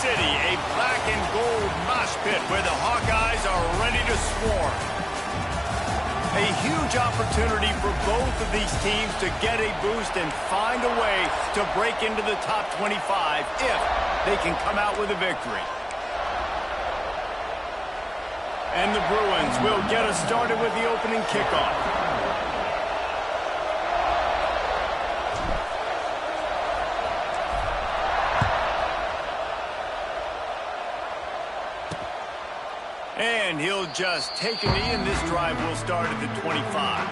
City, a black and gold mosh pit where the Hawkeyes are ready to swarm. A huge opportunity for both of these teams to get a boost and find a way to break into the top 25 if they can come out with a victory. And the Bruins will get us started with the opening kickoff. And he'll just take a knee, and this drive will start at the 25.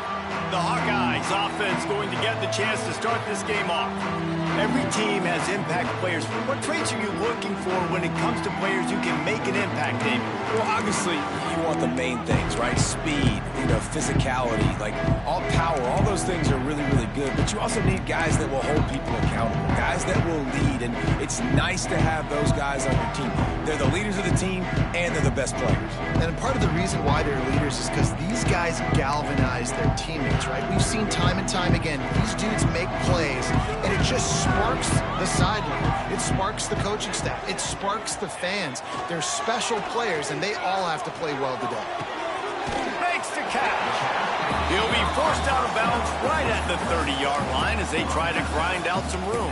The Hawkeyes offense going to get the chance to start this game off. Every team has impact players. What traits are you looking for when it comes to players who can make an impact, David? Well, obviously, you want the main things, right? Speed, physicality, like all power, all those things are really, really good. But you also need guys that will hold people accountable, guys that will lead. And it's nice to have those guys on your team. They're the leaders of the team, and they're the best players. And part of the reason why they're leaders is because these guys galvanize their teammates, right? We've seen time and time again, these dudes make plays, and it just sparks the sideline. It sparks the coaching staff. It sparks the fans. They're special players, and they all have to play well today. Makes the catch. He'll be forced out of bounds right at the 30-yard line as they try to grind out some room.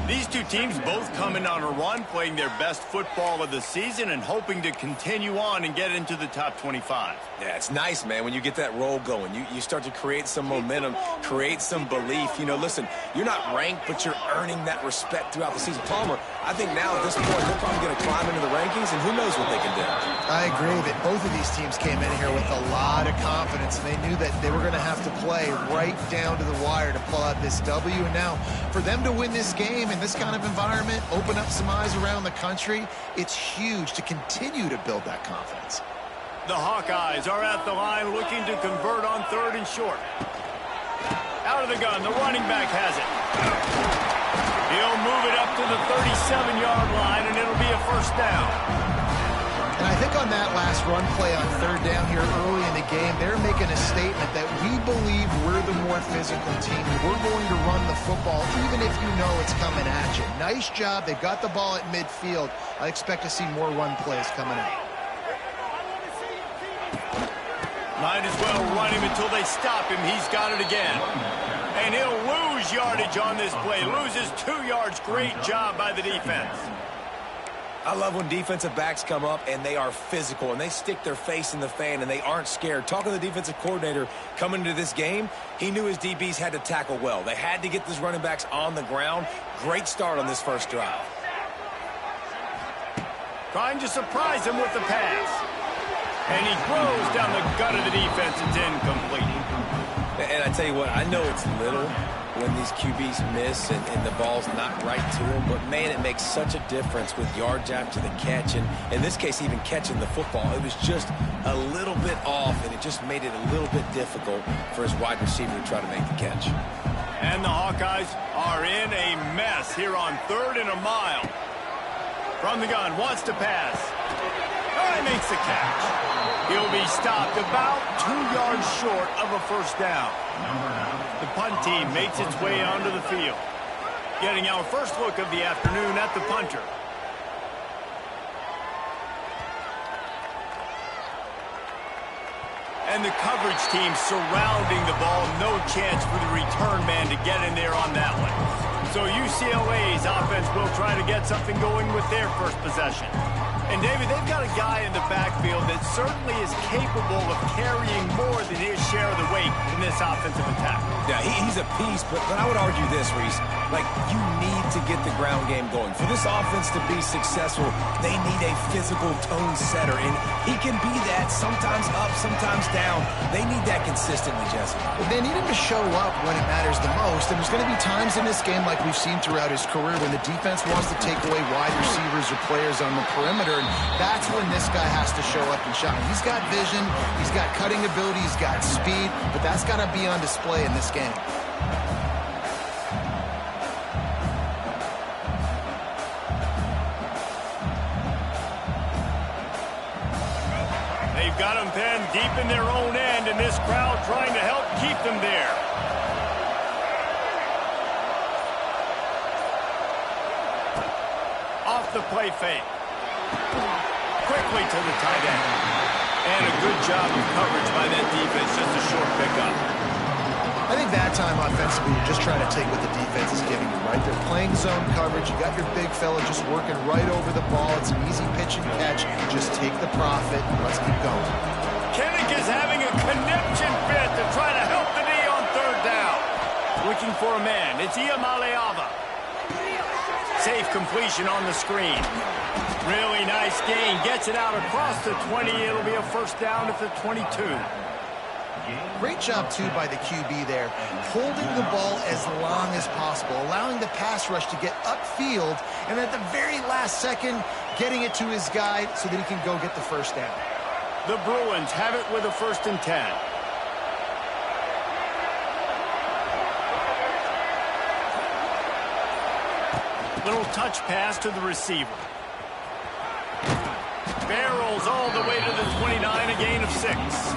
These two teams both coming on a run, playing their best football of the season and hoping to continue on and get into the top 25. Yeah, it's nice, man, when you get that roll going. You start to create some momentum, create some belief. Listen, you're not ranked, but you're earning that respect throughout the season. Palmer, I think now at this point, they're probably going to climb into the rankings, and who knows what they can do. I agree that both of these teams came in here with a lot of confidence, and they knew that they were going to have to play right down to the wire to pull out this W. And now, for them to win this game in this kind of environment, open up some eyes around the country, it's huge to continue to build that confidence. The Hawkeyes are at the line looking to convert on 3rd and short. Out of the gun, the running back has it. He'll move it up to the 37-yard line, and it'll be a first down. And I think on that last run play on 3rd down here early in the game, they're making a statement that we believe we're the more physical team. We're going to run the football even if you know it's coming at you. Nice job. They've got the ball at midfield. I expect to see more run plays coming out. Might as well run him until they stop him. He's got it again. And he'll lose yardage on this play. Loses 2 yards. Great job by the defense. I love when defensive backs come up and they are physical and they stick their face in the fan and they aren't scared. Talking to the defensive coordinator coming into this game, he knew his DBs had to tackle well. They had to get these running backs on the ground. Great start on this first drive. Trying to surprise him with the pass. And he throws down the gut of the defense. It's incomplete. And I tell you what, I know it's little when these QBs miss and the ball's not right to them, but man, it makes such a difference with yards after the catch, and in this case, even catching the football. It was just a little bit off, and it just made it a little bit difficult for his wide receiver to try to make the catch. And the Hawkeyes are in a mess here on 3rd and a mile. From the gun, wants to pass. He makes the catch. He'll be stopped about 2 yards short of a first down. The punt team makes its way onto the field. Getting our first look of the afternoon at the punter. And the coverage team surrounding the ball. No chance for the return man to get in there on that one. So UCLA's offense will try to get something going with their first possession. And, David, they've got a guy in the backfield that certainly is capable of carrying more than his share of the weight in this offensive attack. Yeah, he's a piece, but I would argue this, Reese. Like, you need to get the ground game going. For this offense to be successful, they need a physical tone setter, and he can be that, sometimes up, sometimes down. They need that consistently, Jesse. They need him to show up when it matters the most, and there's going to be times in this game like we've seen throughout his career when the defense wants to take away wide receivers or players on the perimeter, and that's when this guy has to show up and shine. He's got vision, he's got cutting ability, he's got speed, but that's got to be on display in this game. They've got them then deep in their own end, and this crowd trying to help keep them there. Off the play fake. Quickly to the tight end. And a good job of coverage by that defense, just a short pickup. I think that time offensively, you're just trying to take what the defense is giving you, right? They're playing zone coverage. You got your big fella just working right over the ball. It's an easy pitch and catch. Just take the profit and let's keep going. Kinnick is having a conniption fit to try to help the knee on third down. Looking for a man. It's Ncaa. Safe completion on the screen. Really nice gain. Gets it out across the 20. It'll be a first down at the 22. Great job, too, by the QB there, holding the ball as long as possible, allowing the pass rush to get upfield, and at the very last second, getting it to his guy so that he can go get the first down. The Bruins have it with a 1st and 10. Little touch pass to the receiver. Barrels all the way to the 29, a gain of 6.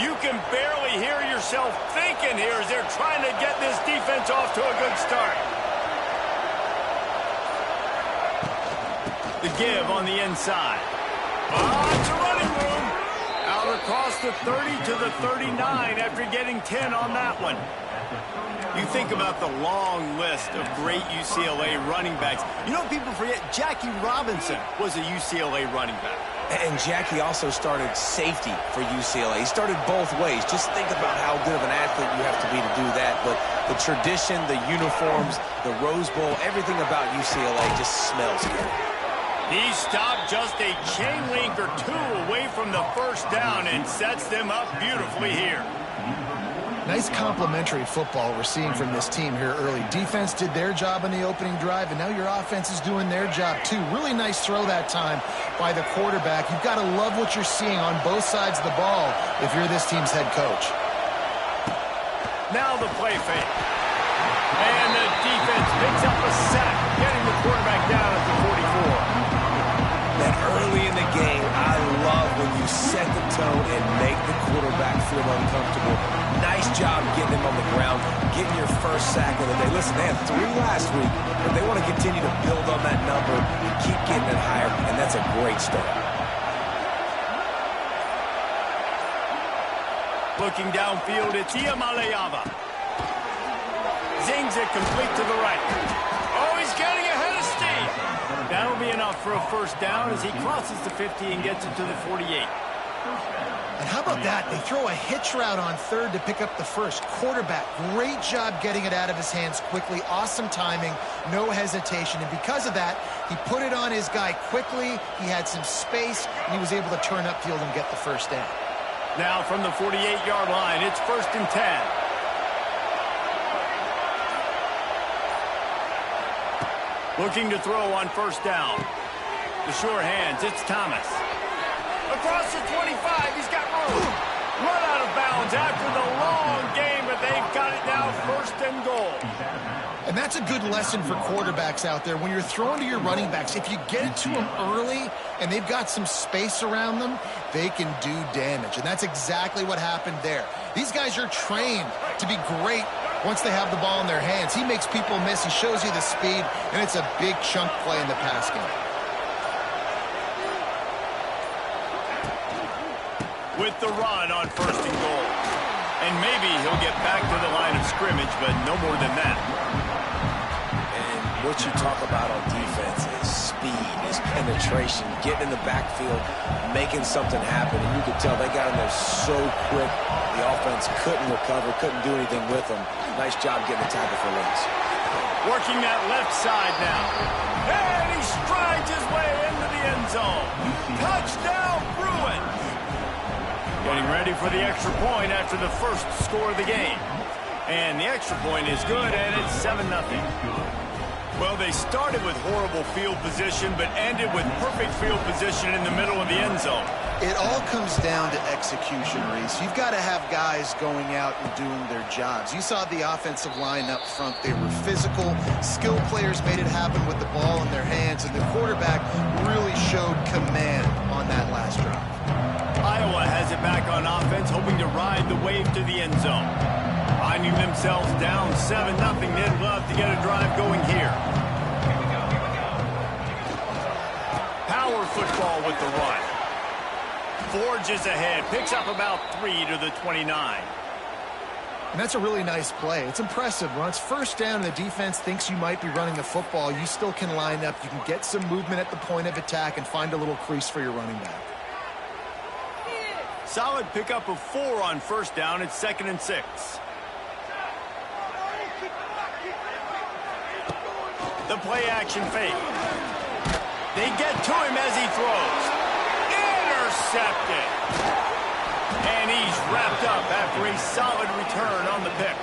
You can barely hear yourself thinking here as they're trying to get this defense off to a good start. The give on the inside. Lots of running room. Out across the 30 to the 39 after getting 10 on that one. You think about the long list of great UCLA running backs. You know, people forget Jackie Robinson was a UCLA running back. And Jackie also started safety for UCLA. He started both ways. Just think about how good of an athlete you have to be to do that. But the tradition, the uniforms, the Rose Bowl, everything about UCLA just smells good. He stopped just a chain link or two away from the first down and sets them up beautifully here. Nice complimentary football we're seeing from this team here early. Defense did their job on the opening drive, and now your offense is doing their job too. Really nice throw that time by the quarterback. You've got to love what you're seeing on both sides of the ball if you're this team's head coach. Now the play fake. And the defense picks up a sack, getting the quarterback down at the 44. That early in the game, I love when you set the tone and make the quarterback feel uncomfortable. Nice job getting him on the ground, getting your first sack of the day. Listen, they had 3 last week, but they want to continue to build on that number and keep getting it higher, and that's a great start. Looking downfield, it's Ncaa. Zings it complete to the right. Oh, he's getting ahead of steam. That'll be enough for a first down as he crosses the 50 and gets it to the 48. And how about that? They throw a hitch route on third to pick up the first. Quarterback, great job getting it out of his hands quickly. Awesome timing, no hesitation. And because of that, he put it on his guy quickly. He had some space, and he was able to turn upfield and get the first down. Now from the 48-yard line, it's 1st and 10. Looking to throw on first down. The sure hands, it's Thomas. Across the 25, he's got room. Run out of bounds after the long game, but they've got it now 1st and goal. And that's a good lesson for quarterbacks out there. When you're throwing to your running backs, if you get it to them early and they've got some space around them, they can do damage. And that's exactly what happened there. These guys are trained to be great once they have the ball in their hands. He makes people miss. He shows you the speed, and it's a big chunk play in the pass game. With the run on 1st and goal. And maybe he'll get back to the line of scrimmage, but no more than that. And what you talk about on defense is speed, is penetration, getting in the backfield, making something happen. And you could tell they got in there so quick, the offense couldn't recover, couldn't do anything with them. Nice job getting the tackle for loss. Working that left side now. And he strides his way into the end zone. Touchdown, Bruins! Getting ready for the extra point after the first score of the game. And the extra point is good, and it's 7-0. Well, they started with horrible field position, but ended with perfect field position in the middle of the end zone. It all comes down to execution, Reese. You've got to have guys going out and doing their jobs. You saw the offensive line up front. They were physical. Skilled players made it happen with the ball in their hands, and the quarterback really showed command on that last drive. Iowa has it back on offense, hoping to ride the wave to the end zone. Finding themselves down 7-0, they'd love to get a drive going here. Power football with the run. Forges ahead, picks up about 3 to the 29. And that's a really nice play. It's impressive. When it's first down and the defense thinks you might be running a football, you still can line up. You can get some movement at the point of attack and find a little crease for your running back. Solid pickup of 4 on first down. It's 2nd and 6. The play action fake. They get to him as he throws. Intercepted. And he's wrapped up after a solid return on the pick.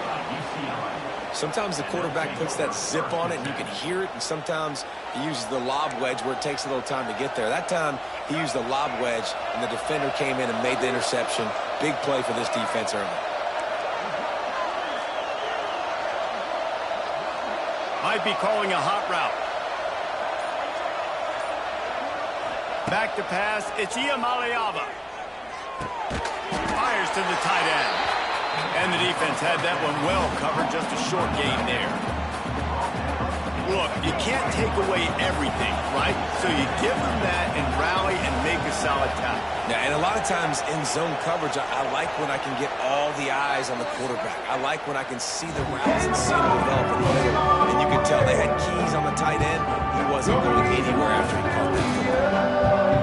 Sometimes the quarterback puts that zip on it and you can hear it, and sometimes he uses the lob wedge where it takes a little time to get there. That time he used the lob wedge and the defender came in and made the interception. Big play for this defense early. Might be calling a hot route. Back to pass, it's Ncaa. Fires to the tight end. And the defense had that one well covered, just a short gain there. Look, you can't take away everything, right? So you give them that and rally and make a solid tackle. Yeah, and a lot of times in zone coverage, I like when I can get all the eyes on the quarterback. I like when I can see the routes and see them develop in the middle. And you can tell they had keys on the tight end. He wasn't going anywhere after he caught that football.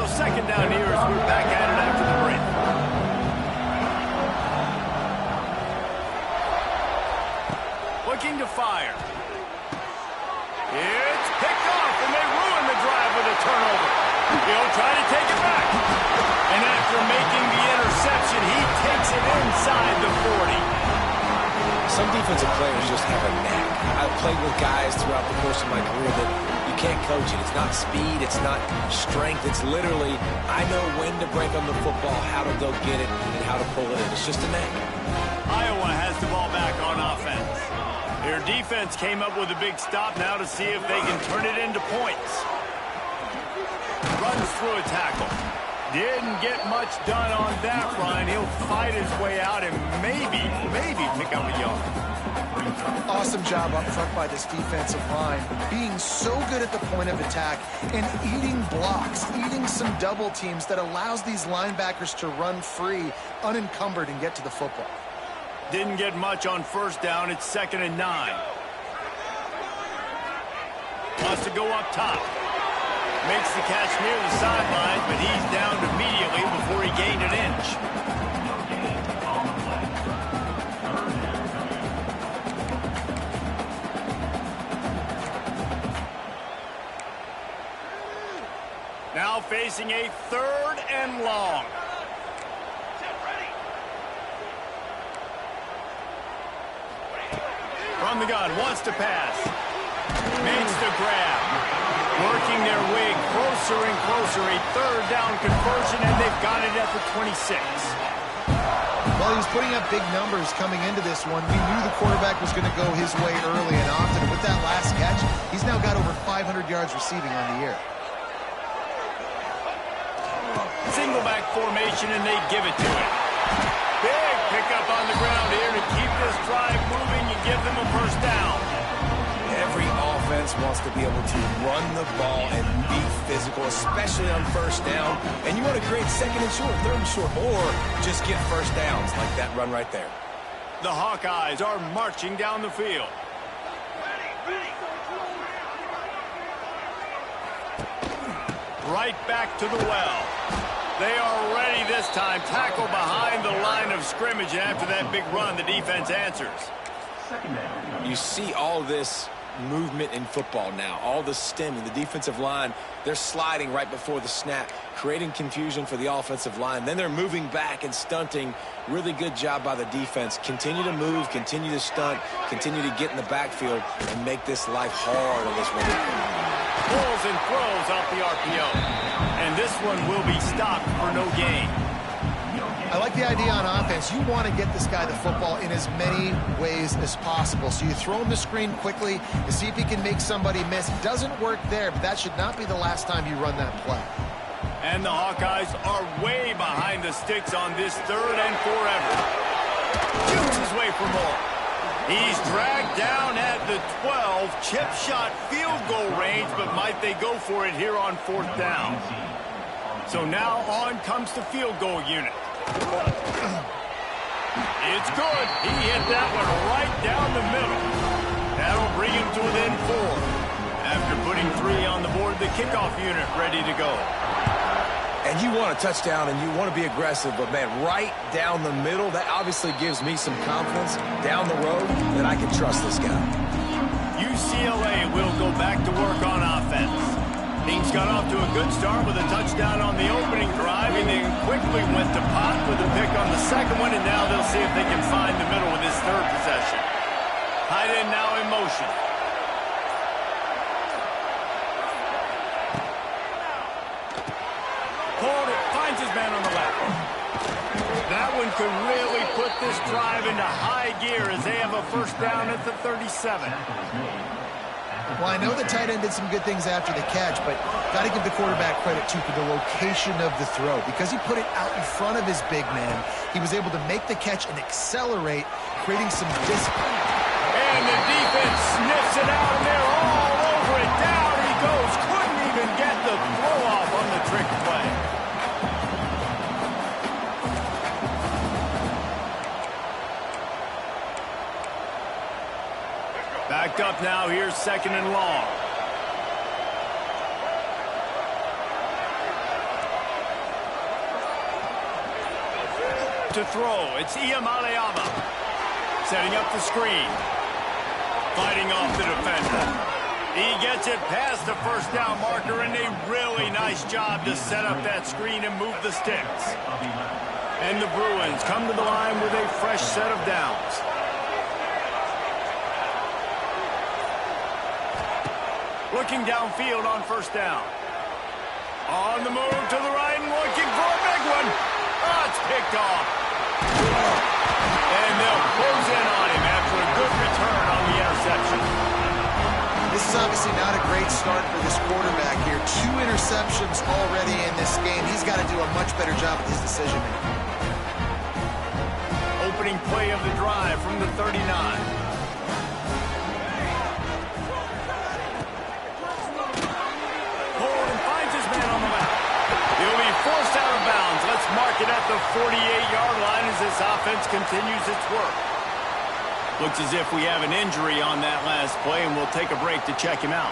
Second down here as we're back at it after the break. Looking to fire. It's picked off, and they ruin the drive with a turnover. He'll try to take it back. And after making the interception, he takes it inside the 40. Some defensive players just have a knack. I've played with guys throughout the course of my career that you can't coach it. It's not speed, it's not strength. It's literally, I know when to break on the football, how to go get it, and how to pull it in. It's just a knack. Iowa has the ball back on offense. Their defense came up with a big stop now to see if they can turn it into points. Runs through a tackle. Didn't get much done on that run. He'll fight his way out and maybe pick up a yard. Awesome job up front by this defensive line, being so good at the point of attack and eating blocks, eating some double teams that allows these linebackers to run free, unencumbered, and get to the football. Didn't get much on first down. It's 2nd and 9. Wants to go up top. Makes the catch near the sideline, but he's downed immediately before he gained an inch. Now facing a 3rd and long. From the gun, wants to pass. Makes the grab. Working their way closer and closer. A 3rd down conversion, and they've got it at the 26. Well, he was putting up big numbers coming into this one. We knew the quarterback was going to go his way early and often. And with that last catch, he's now got over 500 yards receiving on the year. Single back formation, and they give it to him. Big pickup on the ground here to keep this drive moving and give them a first down. Every offense wants to be able to run the ball and be physical, especially on first down. And you want to create 2nd and short, 3rd and short, or just get first downs like that run right there. The Hawkeyes are marching down the field. Right back to the well. They are ready this time. Tackle behind the line of scrimmage, and after that big run, the defense answers. You see all this movement in football now. All the stemming, the defensive line, they're sliding right before the snap, creating confusion for the offensive line. Then they're moving back and stunting. Really good job by the defense. Continue to move, continue to stunt, continue to get in the backfield and make this life hard on this one. Pulls and throws off the RPO. And this one will be stopped for no gain. I like the idea on offense. You want to get this guy the football in as many ways as possible. So you throw him the screen quickly to see if he can make somebody miss. It doesn't work there, but that should not be the last time you run that play. And the Hawkeyes are way behind the sticks on this 3rd and forever. Shoots his way for more. He's dragged down at the 12. Chip shot field goal range, but might they go for it here on 4th down? So now on comes the field goal unit. It's good. He hit that one right down the middle. That'll bring him to within 4. After putting 3 on the board, the kickoff unit ready to go. And you want a touchdown and you want to be aggressive, but man, right down the middle, that obviously gives me some confidence down the road that I can trust this guy. UCLA will go back to work on offense. Things got off to a good start with a touchdown on the opening drive, and then quickly went to pot with a pick on the second one, and now they'll see if they can find the middle with this 3rd possession. Tight end now in motion. Pulled it, finds his man on the left. That one could really put this drive into high gear as they have a 1st down at the 37. Well, I know the tight end did some good things after the catch, but got to give the quarterback credit, too, for the location of the throw. Because he put it out in front of his big man, he was able to make the catch and accelerate, creating some discipline. And the defense sniffs it out, and they're all over it. Down he goes. Couldn't even get the throw off on the trick play. Backed up now. Here's 2nd and long. To throw, it's Ncaa. Setting up the screen. Fighting off the defender. He gets it past the 1st down marker, and a really nice job to set up that screen and move the sticks. And the Bruins come to the line with a fresh set of downs. Looking downfield on 1st down. On the move to the right and looking for a big one. Oh, it's picked off. And they'll close in on him after a good return on the interception. This is obviously not a great start for this quarterback here. 2 interceptions already in this game. He's got to do a much better job with his decision-making. Opening play of the drive from the 39. Forced out of bounds. Let's mark it at the 48-yard line as this offense continues its work. Looks as if we have an injury on that last play, and we'll take a break to check him out.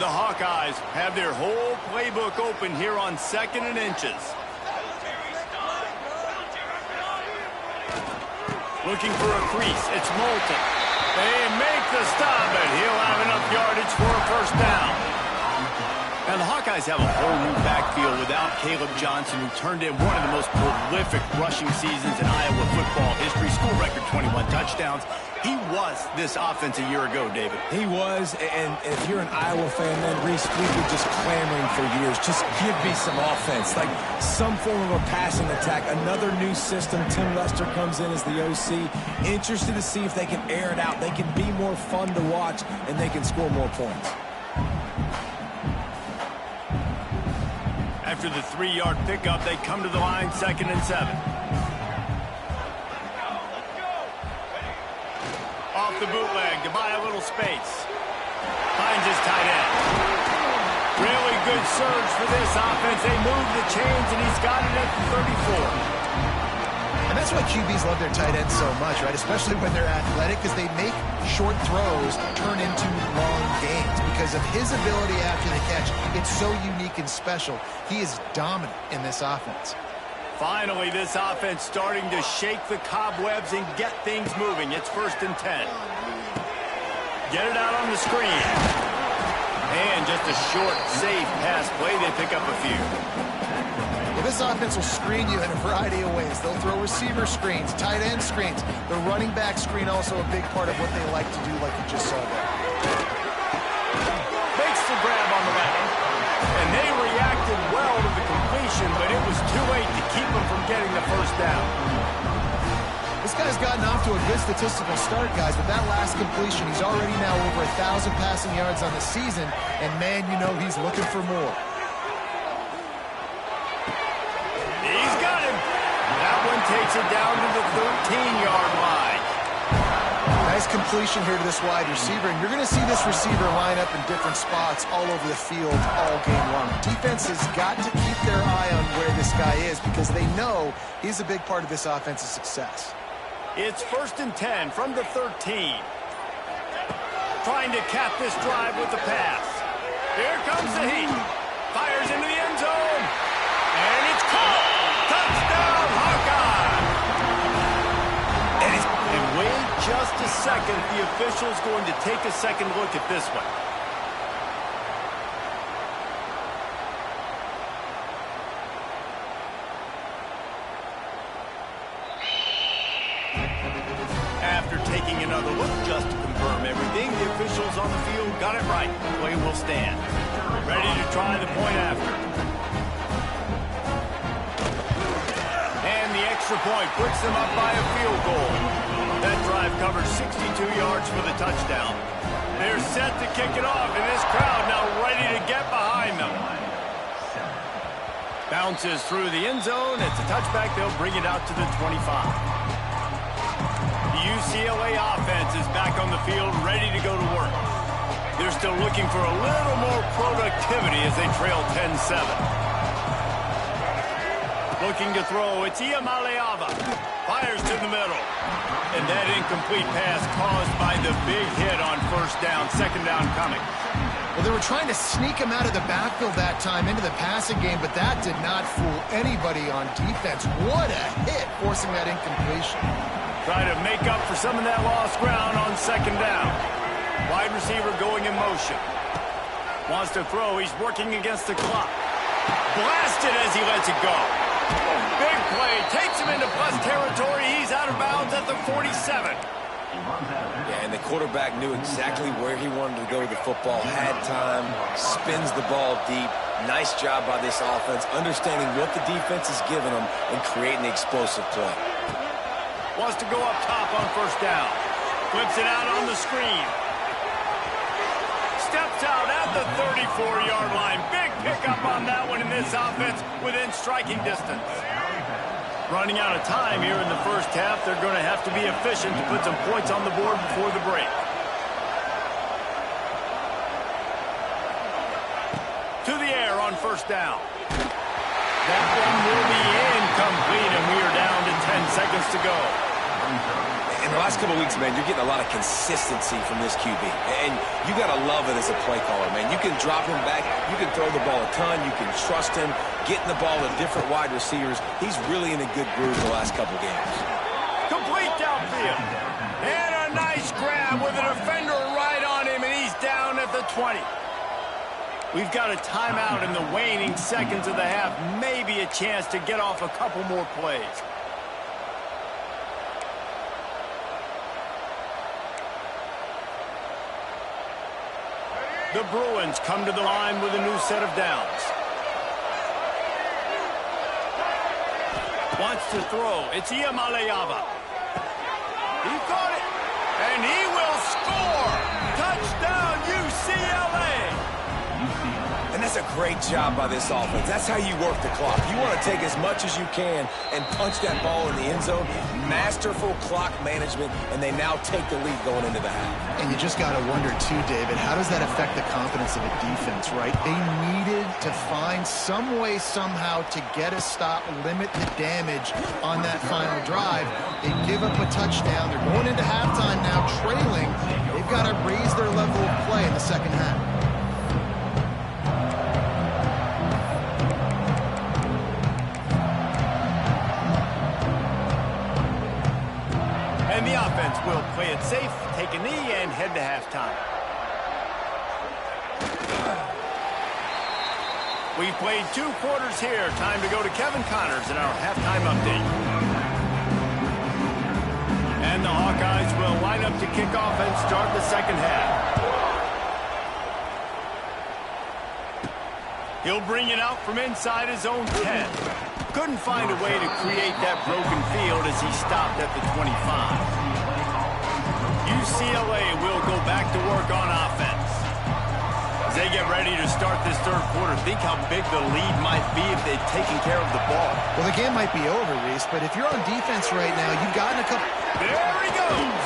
The Hawkeyes have their whole playbook open here on 2nd and inches. Looking for a crease. It's Moulton. They make the stop, but he'll have enough yardage for a 1st down. Now, the Hawkeyes have a whole new backfield without Caleb Johnson, who turned in one of the most prolific rushing seasons in Iowa football history. School record 21 touchdowns. He was this offense a year ago, David. He was, and if you're an Iowa fan, then Reese, we've been just clamoring for years. Just give me some offense, like some form of a passing attack. Another new system. Tim Lester comes in as the OC. Interested to see if they can air it out. They can be more fun to watch, and they can score more points. After the 3-yard pickup, they come to the line 2nd and 7. Off the bootleg to buy a little space. Finds his tight end. Really good surge for this offense. They move the chains, and he's got it at the 34. And that's why QBs love their tight ends so much, right? Especially when they're athletic, because they make short throws turn into long gains. Because of his ability after the catch, it's so unique and special. He is dominant in this offense. Finally, this offense starting to shake the cobwebs and get things moving. It's 1st and 10. Get it out on the screen. And just a short, safe pass play. They pick up a few. Well, this offense will screen you in a variety of ways. They'll throw receiver screens, tight end screens. The running back screen also a big part of what they like to do, like you just saw there. Makes the grab on the left. And they reacted well to the completion, but it was too late to keep them from getting the first down. This guy's gotten off to a good statistical start, guys, but that last completion, he's already now over 1,000 passing yards on the season, and man, you know he's looking for more. He's got him. That one takes it down to the 13-yard line. Nice completion here to this wide receiver, and you're going to see this receiver line up in different spots all over the field all game long. Defense has got to keep their eye on where this guy is because they know he's a big part of this offense's success. It's 1st and 10 from the 13. Trying to cap this drive with the pass. Here comes the heat. Fires into the end zone. And it's caught. Touchdown, Hawkeye. And wait just a second. The official's going to take a second look at this one. After taking another look just to confirm everything, the officials on the field got it right. Play will stand. Ready to try the point after. And the extra point puts them up by a field goal. That drive covers 62 yards for the touchdown. They're set to kick it off, and this crowd now ready to get behind them. Bounces through the end zone. It's a touchback. They'll bring it out to the 25. UCLA offense is back on the field, ready to go to work. They're still looking for a little more productivity as they trail 10-7. Looking to throw, it's Ncaa. Fires to the middle. And that incomplete pass caused by the big hit on first down, second down coming. Well, they were trying to sneak him out of the backfield that time into the passing game, but that did not fool anybody on defense. What a hit, forcing that incompletion. Try to make up for some of that lost ground on second down. Wide receiver going in motion. Wants to throw. He's working against the clock. Blasted as he lets it go. Big play. Takes him into plus territory. He's out of bounds at the 47. Yeah, and the quarterback knew exactly where he wanted to go with the football. Had time. Spins the ball deep. Nice job by this offense, understanding what the defense is giving them and creating the explosive play. Wants to go up top on first down. Flips it out on the screen. Steps out at the 34-yard line. Big pickup on that one in this offense within striking distance. Running out of time here in the first half. They're going to have to be efficient to put some points on the board before the break. To the air on first down. That one will be incomplete, and we are down to 10 seconds to go. In the last couple of weeks, man, you're getting a lot of consistency from this QB. And you got to love it as a play caller, man. You can drop him back. You can throw the ball a ton. You can trust him, getting the ball to different wide receivers. He's really in a good groove the last couple games. Complete downfield. And a nice grab with a defender right on him, and he's down at the 20. We've got a timeout in the waning seconds of the half. Maybe a chance to get off a couple more plays. The Bruins come to the line with a new set of downs. Wants to throw. It's Ncaa. He caught it. And he will score. Touchdown, UCLA. And that's a great job by this offense. That's how you work the clock. You want to take as much as you can and punch that ball in the end zone. Masterful clock management, and they now take the lead going into the half. And you just got to wonder, too, David, how does that affect the confidence of a defense, right? They needed to find some way, somehow, to get a stop, limit the damage on that final drive. They give up a touchdown. They're going into halftime now, trailing. They've got to raise their level of play in the second half. And the offense will play it safe, take a knee, and head to halftime. We've played 2 quarters here. Time to go to Kevin Connors in our halftime update. And the Hawkeyes will line up to kick off and start the second half. He'll bring it out from inside his own 10. Couldn't find a way to create that broken field as he stopped at the 25. UCLA will go back to work on offense. As they get ready to start this third quarter, think how big the lead might be if they'd taken care of the ball. Well, the game might be over, Reese, but if you're on defense right now, you've gotten a couple... There he goes!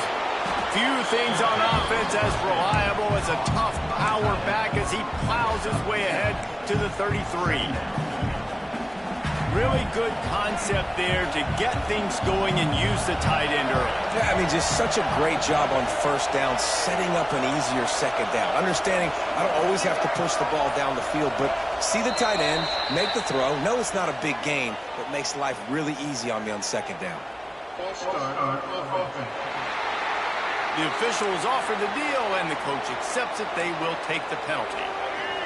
Few things on offense as reliable as a tough power back as he plows his way ahead to the 33. Really good concept there to get things going and use the tight end early. Yeah, I mean, just such a great job on first down, setting up an easier second down. Understanding I don't always have to push the ball down the field, but see the tight end, make the throw. No, it's not a big gain, but makes life really easy on me on second down. The officials offer the deal, and the coach accepts it. They will take the penalty.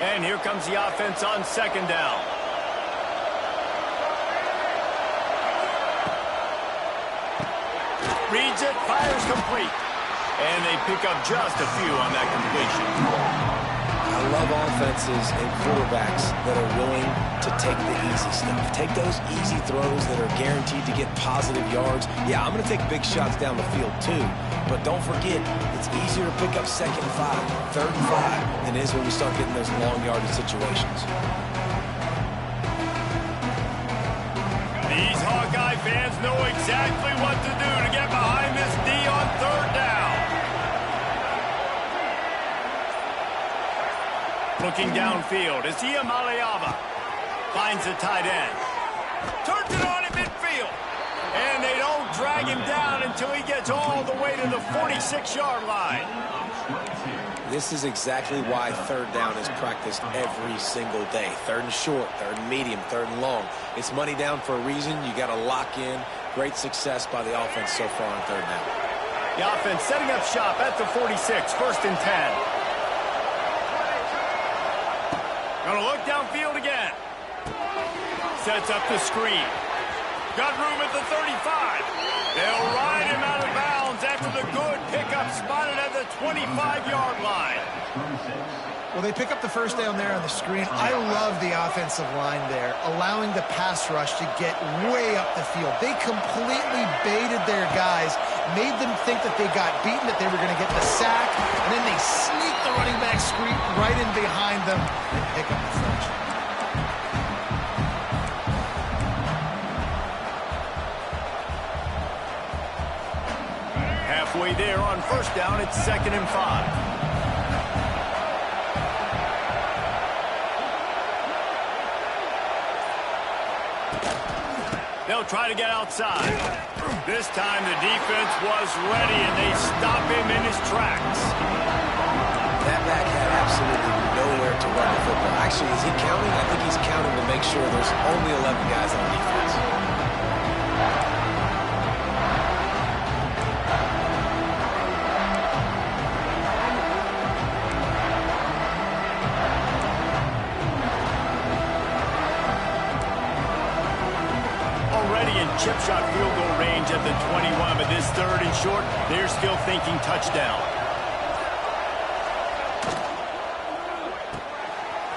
And here comes the offense on second down. Reads it, fires complete. And they pick up just a few on that completion. I love offenses and quarterbacks that are willing to take the easy stuff. Take those easy throws that are guaranteed to get positive yards. Yeah, I'm going to take big shots down the field too. But don't forget, it's easier to pick up 2nd and 5, 3rd and 5 than it is when we start getting those long yardage situations. These Hawkeye fans know exactly what to do to get behind this D on 3rd down. Looking downfield, Ncaa finds the tight end. Turns it on in midfield. And they don't drag him down until he gets all the way to the 46-yard line. This is exactly why 3rd down is practiced every single day. 3rd and short, 3rd and medium, 3rd and long. It's money down for a reason. You got to lock in. Great success by the offense so far on 3rd down. The offense setting up shop at the 46, 1st and 10. Gonna look downfield again. Sets up the screen. Got room at the 35. They'll ride him out of bounds after the good pickup spotted at the 25-yard line. Well, they pick up the first down there on the screen. I love the offensive line there, allowing the pass rush to get way up the field. They completely baited their guys, made them think that they got beaten, that they were going to get the sack, and then they sneak the running back screen right in behind them and pick up the first. Halfway there on 1st down, it's 2nd and 5. They'll try to get outside. This time the defense was ready, and they stop him in his tracks. That back had absolutely nowhere to run the football. Actually, is he counting? I think he's counting to make sure there's only 11 guys on defense. Chip shot field goal range at the 21, but this 3rd and short, they're still thinking touchdown.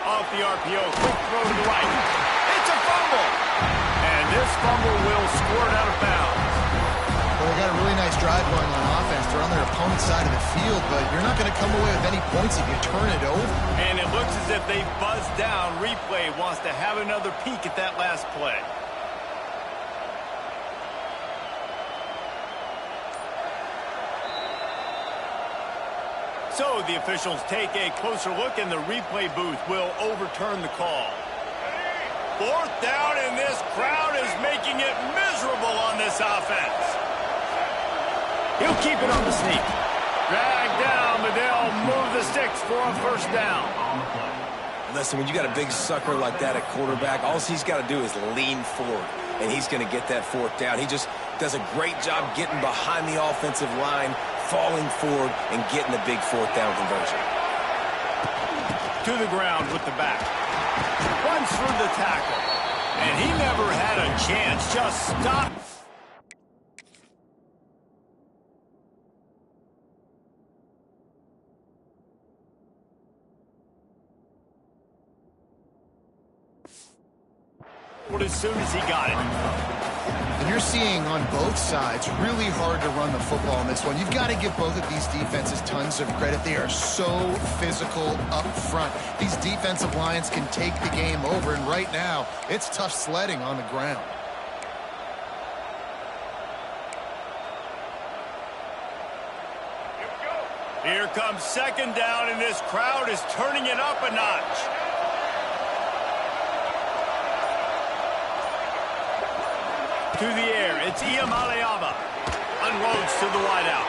Off the RPO, quick throw to the right. It's a fumble! And this fumble will squirt out of bounds. Well, they got a really nice drive going on offense. They're on their opponent's side of the field, but you're not going to come away with any points if you turn it over. And it looks as if they buzzed down. Replay wants to have another peek at that last play. So the officials take a closer look, and the replay booth will overturn the call. 4th down, and this crowd is making it miserable on this offense. He'll keep it on the sneak. Dragged down, but they'll move the sticks for a 1st down. Listen, when you got a big sucker like that at quarterback, all he's got to do is lean forward, and he's going to get that 4th down. He just Does a great job getting behind the offensive line, falling forward, and getting the big fourth down conversion. To the ground with the back. Runs through the tackle. And he never had a chance. Just stop. As soon as he got it. And you're seeing on both sides really hard to run the football in this one. You've got to give both of these defenses tons of credit. They are so physical up front. These defensive lines can take the game over, and right now it's tough sledding on the ground. Here comes second down, and this crowd is turning it up a notch. To the air, it's Ncaa. Unloads to the wideout.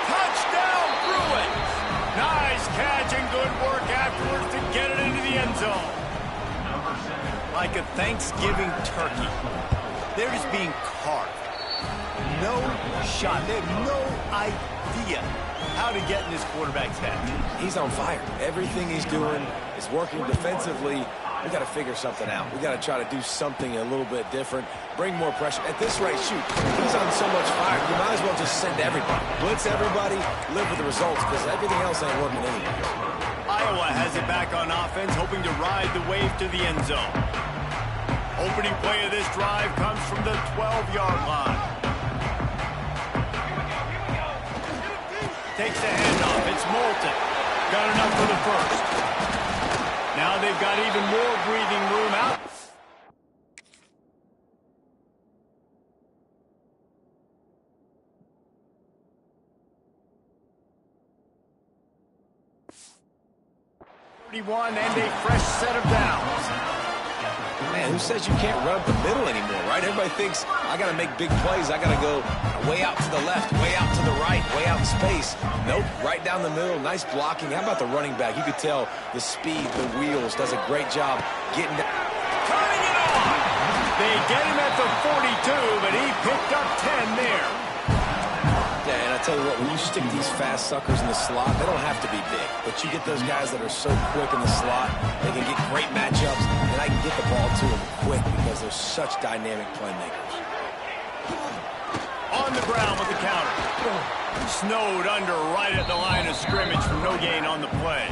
Touchdown, Bruins! Nice catch and good work afterwards to get it into the end zone. Like a Thanksgiving turkey, they're just being carved. No shot. They have no idea how to get in this quarterback's head. He's on fire. Everything he's doing is working defensively. We got to figure something out. We got to try to do something a little bit different, bring more pressure. At this rate, shoot, he's on so much fire. You might as well just send everybody, blitz everybody, live with the results, because everything else ain't working anyway. Iowa has it back on offense, hoping to ride the wave to the end zone. Opening play of this drive comes from the 12-yard line. Takes the handoff. It's Moulton. Got enough for the first. Now they've got even more breathing room out. And a fresh set of downs. Man, who says you can't run up the middle anymore, right? Everybody thinks, I got to make big plays. I got to go way out to the left, way out to the right, way out in space. Nope, right down the middle. Nice blocking. How about the running back? You could tell the speed, the wheels, does a great job getting down. Turning it on. They get him at the 42, but he picked up 10 there. Yeah, and I tell you what, when you stick these fast suckers in the slot, they don't have to be big. But you get those guys that are so quick in the slot, they can get great matchups, and I can get the ball to them quick because they're such dynamic playmakers. On the ground with the counter. Snowed under right at the line of scrimmage from no gain on the play.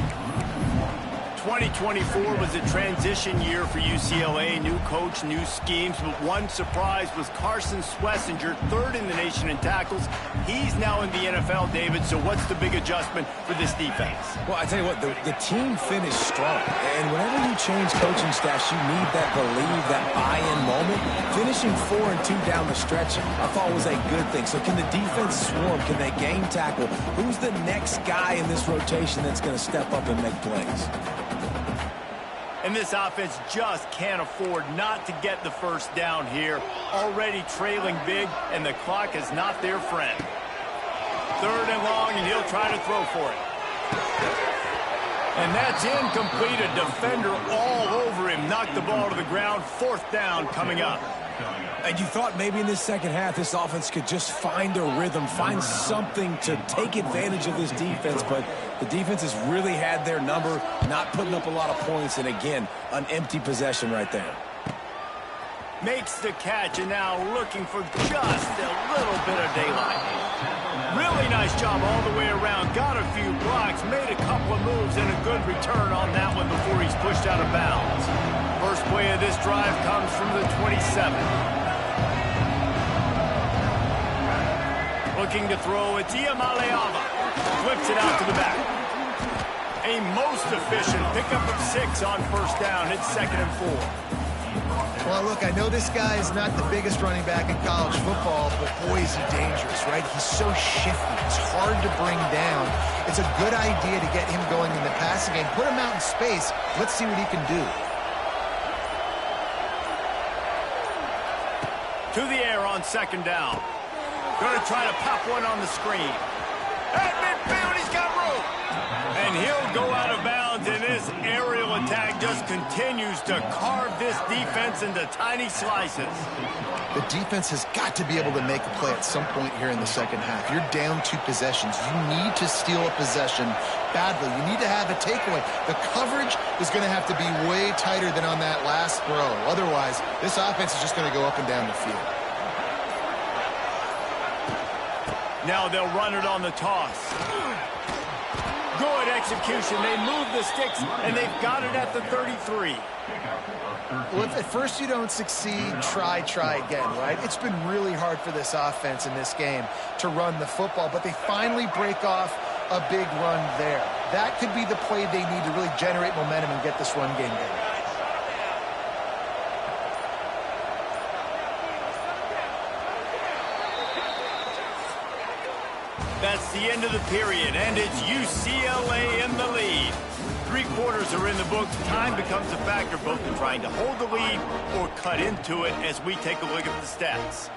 2024 was a transition year for UCLA. New coach, new schemes, but one surprise was Carson Schlesinger, third in the nation in tackles. He's now in the NFL, David, so what's the big adjustment for this defense? Well, I tell you what, the team finished strong. And whenever you change coaching staffs, you need that believe, that buy-in moment. Finishing 4-2 down the stretch, I thought was a good thing. So can the defense swarm? Can they game tackle? Who's the next guy in this rotation that's going to step up and make plays? And this offense just can't afford not to get the first down here. Already trailing big, and the clock is not their friend. Third and long, and he'll try to throw for it. And that's incomplete. A defender all over him. Knocked the ball to the ground. Fourth down coming up. And you thought maybe in this second half this offense could just find a rhythm, find something to take advantage of this defense, but the defense has really had their number, not putting up a lot of points, and again, an empty possession right there. Makes the catch, and now looking for just a little bit of daylight. Really nice job all the way around. Got a few blocks, made a couple of moves, and a good return on that one before he's pushed out of bounds. First play of this drive comes from the 27. Looking to throw, it's Ncaa. Flips it out to the back. A most efficient pickup of 6 on first down. It's 2nd and 4. Well, look, I know this guy is not the biggest running back in college football, but boy, is he dangerous, right? He's so shifty. It's hard to bring down. It's a good idea to get him going in the passing game. Put him out in space. Let's see what he can do. To the air on 2nd down. Going to try to pop one on the screen. At midfield, he's got room. And he'll go out of bounds, and this aerial physical attack just continues to carve this defense into tiny slices. The defense has got to be able to make a play at some point here in the second half. You're down 2 possessions. You need to steal a possession badly. You need to have a takeaway. The coverage is going to have to be way tighter than on that last throw. Otherwise, this offense is just going to go up and down the field. Now they'll run it on the toss. Good execution. They move the sticks, and they've got it at the 33. Well, if at first you don't succeed, try again, right? It's been really hard for this offense in this game to run the football, but they finally break off a big run there. That could be the play they need to really generate momentum and get this run game going. That's the end of the period, and it's UCLA in the lead. 3 quarters are in the books. Time becomes a factor both in trying to hold the lead or cut into it as we take a look at the stats.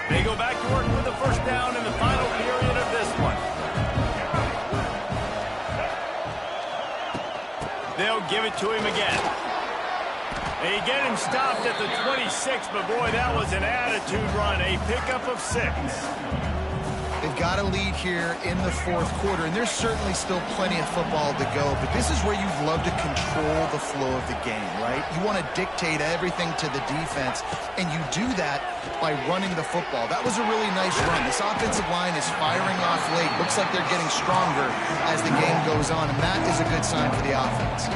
They go back to work with the first down in the final period of this one. They'll give it to him again. They get him stopped at the 26, but boy, that was an attitude run. A pickup of 6. They've got a lead here in the 4th quarter, and there's certainly still plenty of football to go, but this is where you'd love to control the flow of the game, right? You want to dictate everything to the defense, and you do that by running the football. That was a really nice run. This offensive line is firing off late. Looks like they're getting stronger as the game goes on, and that is a good sign for the offense.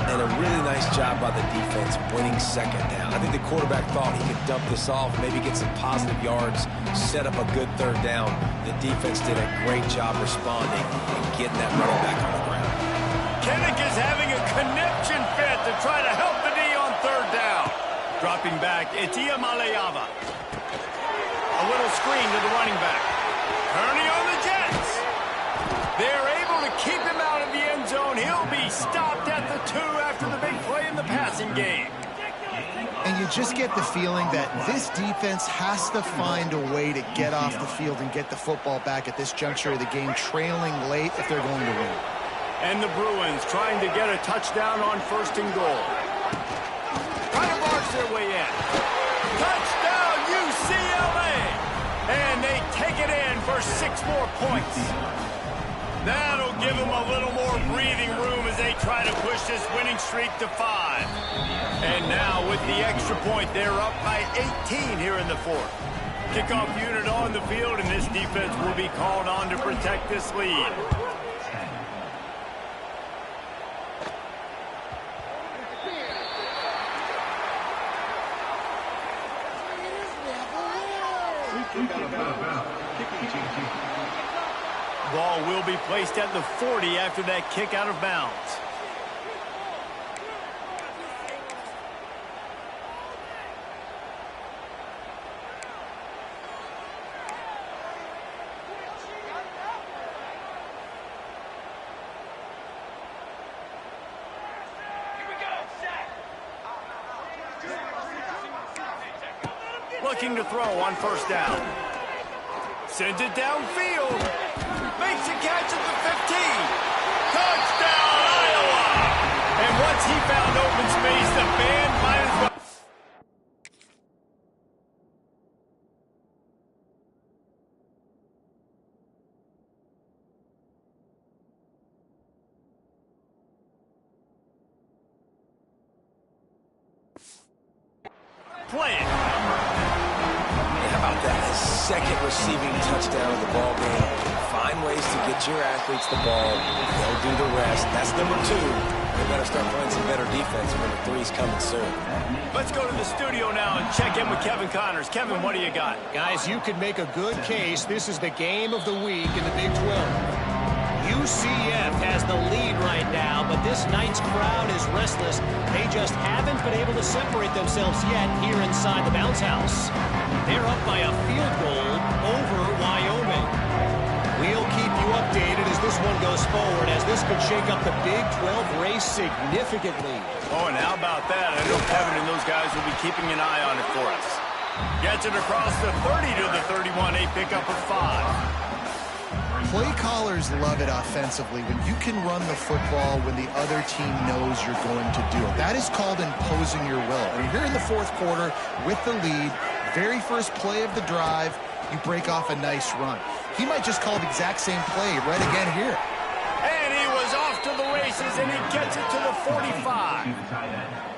And a really nice job by the defense winning second down. I think the quarterback thought he could dump this off, maybe get some positive yards, set up a good 3rd down. The defense did a great job responding and getting that running back on the ground. Kinnick is having a conniption fit to try to help the D on 3rd down. Dropping back, it's Ncaa. A little screen to the running back. Kearney on the Jets. They're able to keep him out of the end zone. He'll be stopped at the 2 after the big play in the passing game. And you just get the feeling that this defense has to find a way to get off the field and get the football back at this juncture of the game, trailing late if they're going to win. And the Bruins trying to get a touchdown on 1st and goal. Trying to march their way in. Touchdown, UCLA! And they take it in for 6 more points. That'll give them a little more breathing room as they try to push this winning streak to 5. And now with the extra point, they're up by 18 here in the 4th. Kickoff unit on the field, and this defense will be called on to protect this lead. Ball will be placed at the 40 after that kick out of bounds. Looking to throw on 1st down. Sends it downfield. Makes a catch at the 15. Touchdown, Iowa! And once he found open space, the band might as well. Play it. How about that? Second receiving touchdown of the ball game. Find ways to get your athletes the ball. They'll do the rest. That's number 2. They better start playing some better defense when the 3's coming soon. Let's go to the studio now and check in with Kevin Connors. Kevin, what do you got? Guys, you could make a good case. This is the game of the week in the Big 12. UCF has the lead right now, but this night's crowd is restless. They just haven't been able to separate themselves yet here inside the bounce house. They're up by a field goal over Wyoming. We'll keep you updated as this one goes forward, as this could shake up the Big 12 race significantly. Oh, and how about that? I know Kevin and those guys will be keeping an eye on it for us. Gets it across the 30 to the 31, a pickup of 5. Play callers love it offensively when you can run the football when the other team knows you're going to do it. That is called imposing your will. And here in the fourth quarter with the lead, very first play of the drive, you break off a nice run. He might just call the exact same play right again here. And he was off to the races, and he gets it to the 45.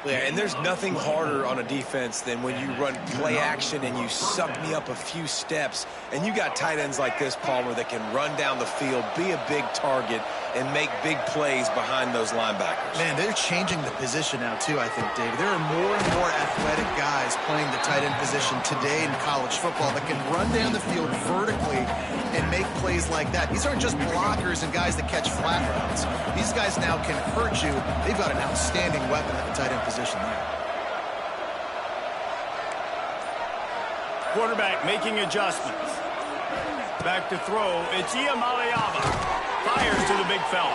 Yeah, and there's nothing harder on a defense than when you run play action and you suck me up a few steps. And you got tight ends like this, Palmer, that can run down the field, be a big target, and make big plays behind those linebackers. Man, they're changing the position now, too, I think, David. There are more and more athletic guys playing the tight end position today in college football that can run down the field vertically and make plays like that. These aren't just blockers and guys that catch flat routes. These guys now can hurt you. They've got an outstanding weapon at the tight end position there. Quarterback making adjustments. Back to throw. It's Ncaa. Fires to the big fella.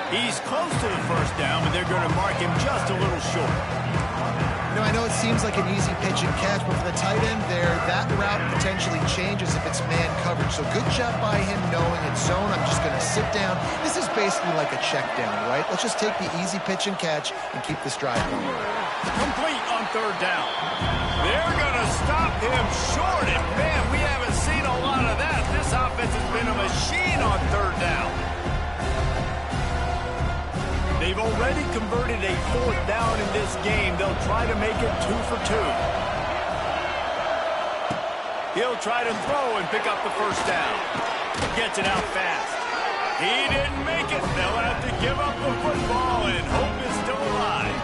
He's close to the first down, but they're going to mark him just a little short. You know, I know it seems like an easy pitch and catch, but for the tight end there, that route potentially changes if it's man coverage. So good job by him knowing it's zone. I'm just going to sit down. This is basically like a check down, right? Let's just take the easy pitch and catch and keep this drive going. Complete on third down. They're going to stop him short, and man, we haven't seen a lot of that. This offense has been a machine on third down. They've already converted a fourth down in this game. They'll try to make it 2 for 2. He'll try to throw and pick up the first down. Gets it out fast. He didn't make it. They'll have to give up the football, and hope is still alive.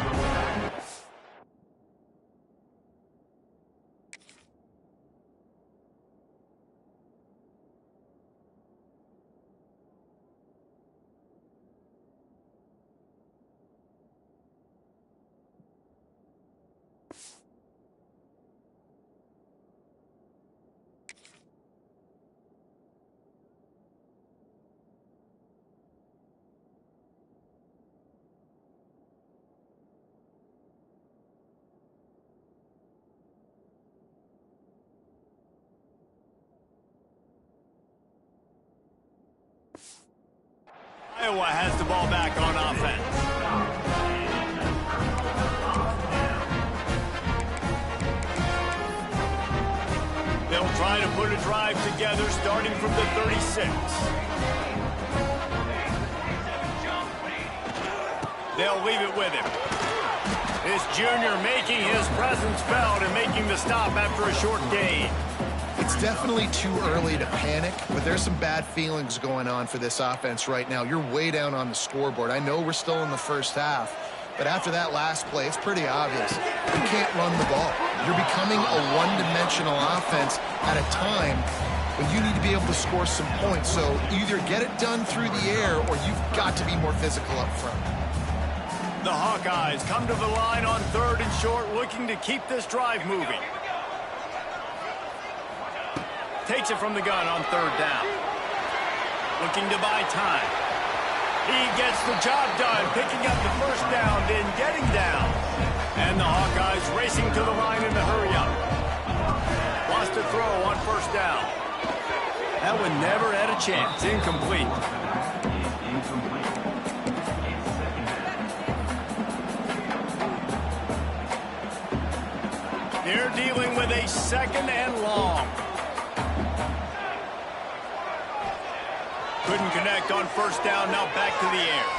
Iowa has the ball back on offense. They'll try to put a drive together starting from the 36. They'll leave it with him. This junior making his presence felt and making the stop after a short gain. It's definitely too early to panic, but there's some bad feelings going on for this offense right now. You're way down on the scoreboard. I know we're still in the first half, but after that last play, it's pretty obvious. You can't run the ball. You're becoming a one-dimensional offense at a time when you need to be able to score some points. So either get it done through the air or you've got to be more physical up front. The Hawkeyes come to the line on third and short, looking to keep this drive moving. Takes it from the gun on third down. Looking to buy time. He gets the job done, picking up the first down, then getting down. And the Hawkeyes racing to the line in the hurry-up. Wants to throw on first down. That one never had a chance. Incomplete. They're dealing with a second and long. Couldn't connect on first down, now back to the air.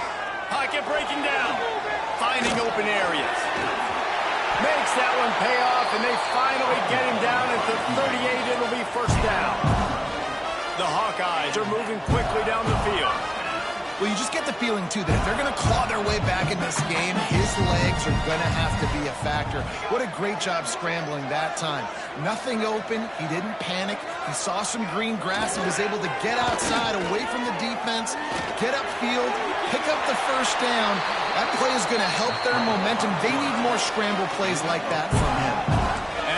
Pocket breaking down, finding open areas. Makes that one pay off, and they finally get him down at the 38. It'll be first down. The Hawkeyes are moving quickly down the field. Well, you just get the feeling, too, that if they're going to claw their way back in this game, his legs are going to have to be a factor. What a great job scrambling that time. Nothing open. He didn't panic. He saw some green grass. He was able to get outside, away from the defense, get upfield, pick up the first down. That play is going to help their momentum. They need more scramble plays like that from him.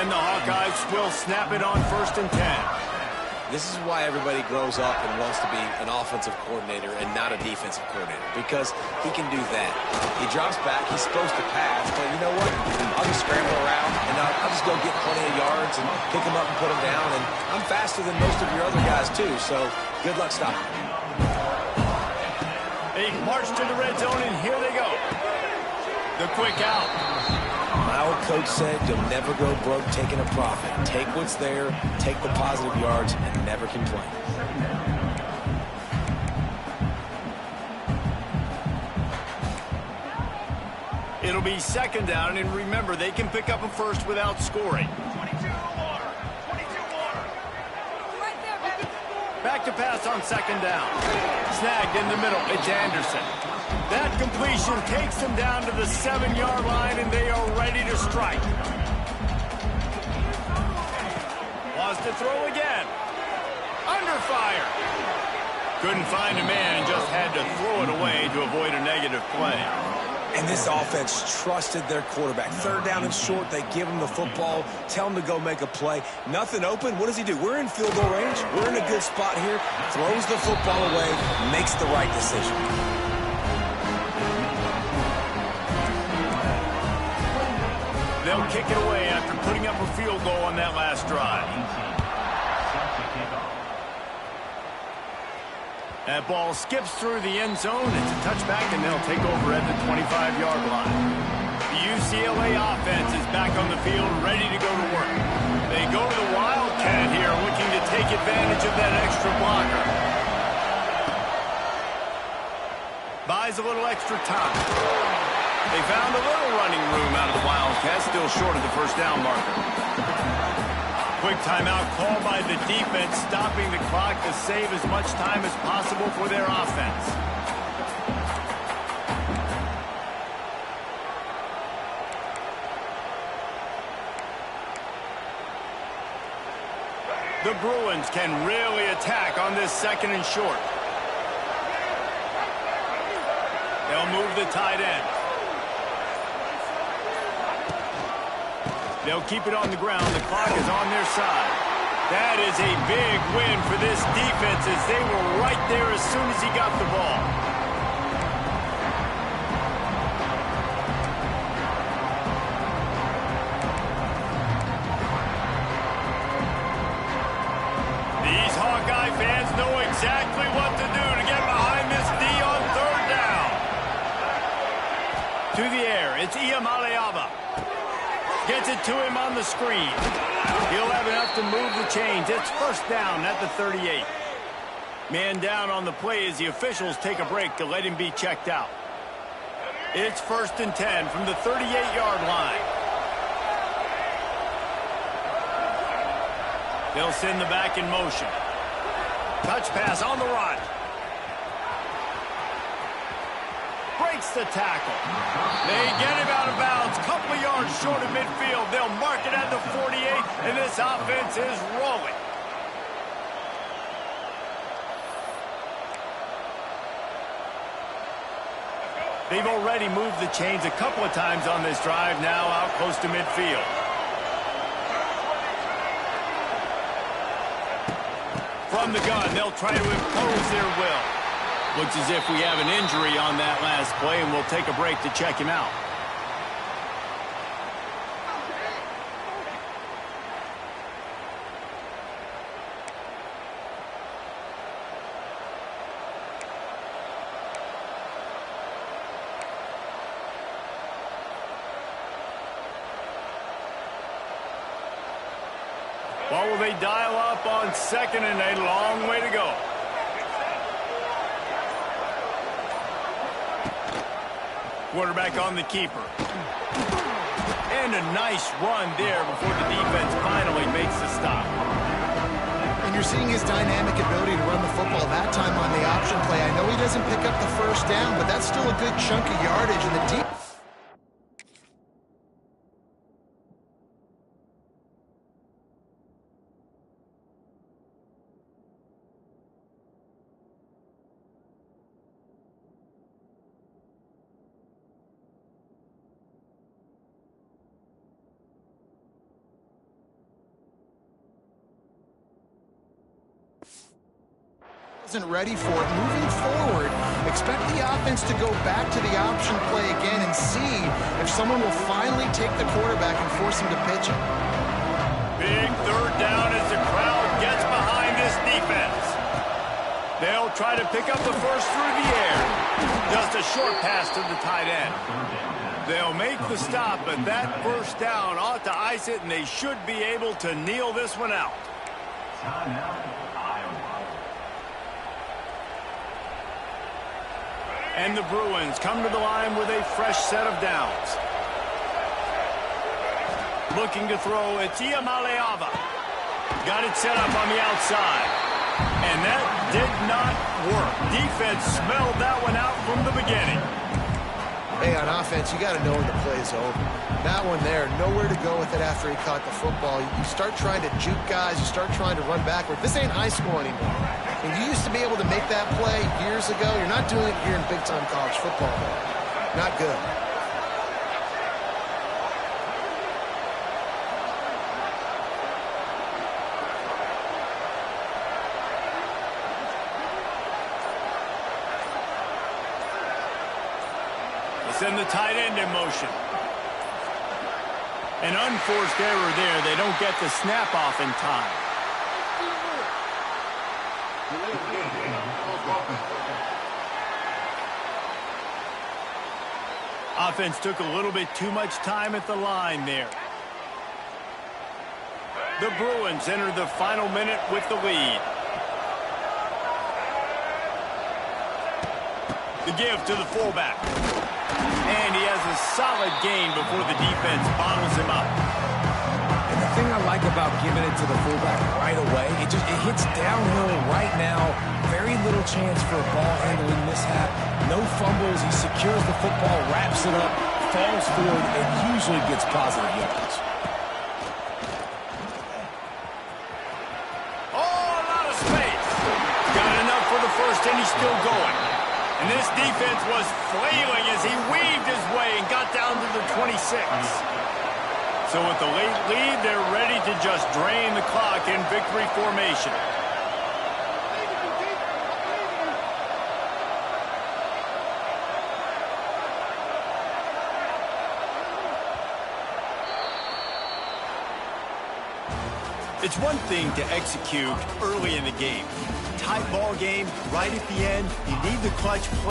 And the Hawkeyes will snap it on 1st and 10. This is why everybody grows up and wants to be an offensive coordinator and not a defensive coordinator, because he can do that. He drops back. He's supposed to pass, but you know what? I'll just scramble around, and I'll just go get plenty of yards and pick them up and put them down, and I'm faster than most of your other guys, too, so good luck stopping me. They march to the red zone, and here they go. The quick out. My old coach said you'll never go broke taking a profit. Take what's there, take the positive yards, and never complain. It'll be second down, and remember, they can pick up a first without scoring. Back to pass on second down. Snagged in the middle. It's Anderson. That completion takes them down to the 7-yard line, and they are ready to strike. Wants to throw again. Under fire. Couldn't find a man and just had to throw it away to avoid a negative play. And this offense trusted their quarterback. Third down and short, they give him the football, tell him to go make a play. Nothing open. What does he do? We're in field goal range. We're in a good spot here. Throws the football away, makes the right decision. They'll kick it away after putting up a field goal on that last drive. That ball skips through the end zone. It's a touchback, and they'll take over at the 25-yard line. The UCLA offense is back on the field, ready to go to work. They go to the Wildcat here, looking to take advantage of that extra blocker. Buys a little extra time. They found a little running room out of the Wildcats, still short of the first down marker. Quick timeout called by the defense, stopping the clock to save as much time as possible for their offense. The Bruins can really attack on this second and short. They'll move the tight end. They'll keep it on the ground. The clock is on their side. That is a big win for this defense as they were right there as soon as he got the ball. These Hawkeye fans know exactly what to do to get behind this D on third down. To the air, it's Ncaa. Gets it to him on the screen. He'll have enough to move the chains. It's first down at the 38. Man down on the play as the officials take a break to let him be checked out. It's first and 10 from the 38-yard line. They'll send the back in motion. Touch pass on the run. Breaks the tackle. They get him out of bounds. Couple of yards short of midfield. They'll mark it at the 48, and this offense is rolling. They've already moved the chains a couple of times on this drive, now out close to midfield. From the gun, they'll try to impose their will. Looks as if we have an injury on that last play, and we'll take a break to check him out. What will they dial up on second and a long way to go? Quarterback on the keeper. And a nice run there before the defense finally makes the stop. And you're seeing his dynamic ability to run the football that time on the option play. I know he doesn't pick up the first down, but that's still a good chunk of yardage in the deep. Isn't ready for it. Moving forward, expect the offense to go back to the option play again and see if someone will finally take the quarterback and force him to pitch it. Big third down as the crowd gets behind this defense. They'll try to pick up the first through the air. Just a short pass to the tight end. They'll make the stop, but that first down ought to ice it, and they should be able to kneel this one out. And the Bruins come to the line with a fresh set of downs. Looking to throw, it's Ncaa. Got it set up on the outside. And that did not work. Defense smelled that one out from the beginning. Hey, on offense, you got to know when the play is over. That one there, nowhere to go with it after he caught the football. You start trying to juke guys. You start trying to run backward. This ain't high school anymore. And you used to be able to make that play years ago. You're not doing it here in big-time college football, though. Not good. Send the tight end in motion. An unforced error there. They don't get the snap off in time. Offense took a little bit too much time at the line there. The Bruins enter the final minute with the lead. The give to the fullback. And he has a solid gain before the defense bottles him up. And the thing I like about giving it to the fullback right away, it hits downhill right now. Very little chance for a ball handling mishap. No fumbles. He secures the football, wraps it up, falls forward, and usually gets positive yards. Oh, a lot of space. Got enough for the first, and he's still going. And this defense was flailing as he weaved his way and got down to the 26. So with the late lead, they're ready to just drain the clock in victory formation. It's one thing to execute early in the game. Tight ball game, right at the end, you need the clutch play.